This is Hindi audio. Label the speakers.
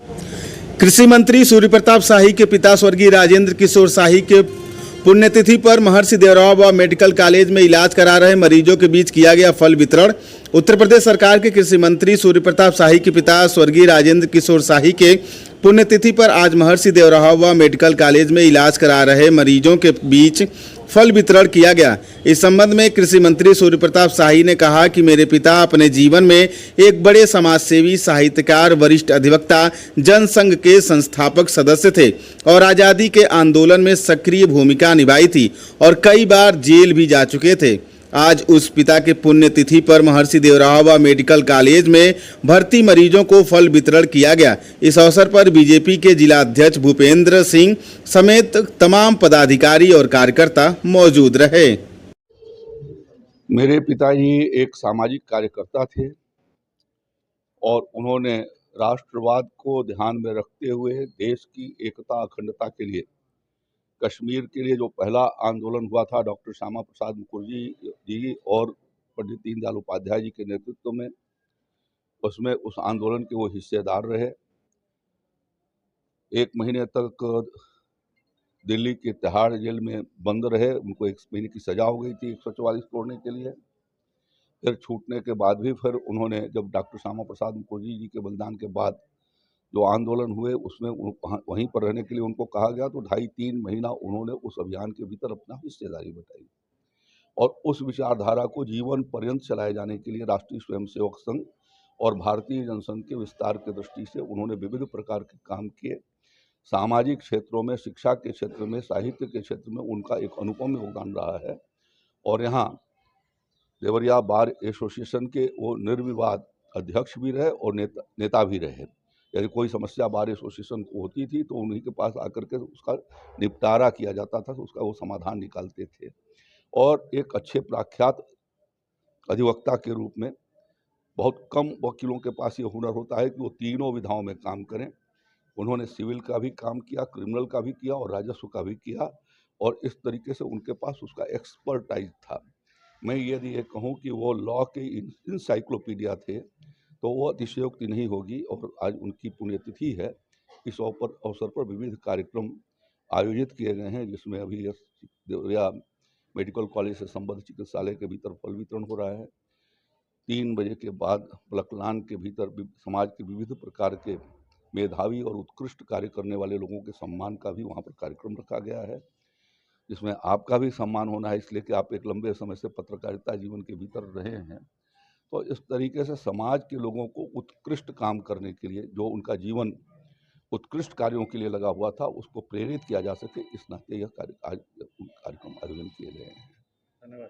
Speaker 1: कृषि मंत्री सूर्य प्रताप शाही के पिता स्वर्गीय राजेंद्र किशोर शाही के पुण्यतिथि पर महर्षि देवराव मेडिकल कॉलेज में इलाज करा रहे मरीजों के बीच किया गया फल वितरण। उत्तर प्रदेश सरकार के कृषि मंत्री सूर्य प्रताप शाही के पिता स्वर्गीय राजेंद्र किशोर शाही के पुण्यतिथि पर आज महर्षि देवराव मेडिकल कॉलेज में इलाज करा रहे मरीजों के बीच फल वितरण किया गया। इस संबंध में कृषि मंत्री सूर्य प्रताप शाही ने कहा कि मेरे पिता अपने जीवन में एक बड़े समाजसेवी, साहित्यकार, वरिष्ठ अधिवक्ता, जनसंघ के संस्थापक सदस्य थे और आज़ादी के आंदोलन में सक्रिय भूमिका निभाई थी और कई बार जेल भी जा चुके थे। आज उस पिता के पुण्यतिथि पर महर्षि देवराव मेडिकल कॉलेज में भर्ती मरीजों को फल वितरण किया गया। इस अवसर पर बीजेपी के जिला अध्यक्ष भूपेंद्र सिंह समेत तमाम पदाधिकारी और कार्यकर्ता मौजूद रहे।
Speaker 2: मेरे पिताजी एक सामाजिक कार्यकर्ता थे और उन्होंने राष्ट्रवाद को ध्यान में रखते हुए देश की एकता अखंडता के लिए, कश्मीर के लिए जो पहला आंदोलन हुआ था डॉक्टर श्यामा प्रसाद मुखर्जी जी और पंडित दीनदयाल उपाध्याय जी के नेतृत्व में, उसमें उस आंदोलन के वो हिस्सेदार रहे। 1 महीने तक दिल्ली के तिहाड़ जेल में बंद रहे। उनको 1 महीने की सजा हो गई थी 144 तोड़ने के लिए। फिर छूटने के बाद भी फिर उन्होंने, जब डॉक्टर श्यामा प्रसाद मुखर्जी जी के बलिदान के बाद जो आंदोलन हुए उसमें वहीं पर रहने के लिए उनको कहा गया, तो 2.5-3 महीना उन्होंने उस अभियान के भीतर अपना हिस्सेदारी बताई और उस विचारधारा को जीवन पर्यंत चलाए जाने के लिए राष्ट्रीय स्वयंसेवक संघ और भारतीय जनसंघ के विस्तार की दृष्टि से उन्होंने विविध प्रकार के काम किए। सामाजिक क्षेत्रों में, शिक्षा के क्षेत्र में, साहित्य के क्षेत्र में उनका एक अनुपम योगदान रहा है और यहाँ देवरिया बार एसोसिएशन के वो निर्विवाद अध्यक्ष भी रहे और नेता भी रहे। यदि कोई समस्या बार एसोसिएशन को होती थी तो उन्हीं के पास आकर के उसका निपटारा किया जाता था, तो उसका वो समाधान निकालते थे। और एक अच्छे प्रख्यात अधिवक्ता के रूप में बहुत कम वकीलों के पास ये हुनर होता है कि वो तीनों विधाओं में काम करें। उन्होंने सिविल का भी काम किया, क्रिमिनल का भी किया और राजस्व का भी किया और इस तरीके से उनके पास उसका एक्सपर्टाइज था। मैं यदि ये कहूँ कि वो लॉ के इंसाइक्लोपीडिया थे तो वो अतिशयोक्ति नहीं होगी और आज उनकी पुण्यतिथि है। इस अवसर पर विविध कार्यक्रम आयोजित किए गए हैं, जिसमें अभी देवरिया मेडिकल कॉलेज से संबद्ध चिकित्सालय के भीतर फल वितरण हो रहा है। 3 बजे के बाद प्लकलान के भीतर समाज के विविध प्रकार के मेधावी और उत्कृष्ट कार्य करने वाले लोगों के सम्मान का भी वहाँ पर कार्यक्रम रखा गया है, जिसमें आपका भी सम्मान होना है, इसलिए कि आप एक लंबे समय से पत्रकारिता जीवन के भीतर रहे हैं। तो इस तरीके से समाज के लोगों को उत्कृष्ट काम करने के लिए, जो उनका जीवन उत्कृष्ट कार्यों के लिए लगा हुआ था, उसको प्रेरित किया जा सके, इस नाते यह कार्यक्रम आयोजन किए गए हैं।
Speaker 1: धन्यवाद।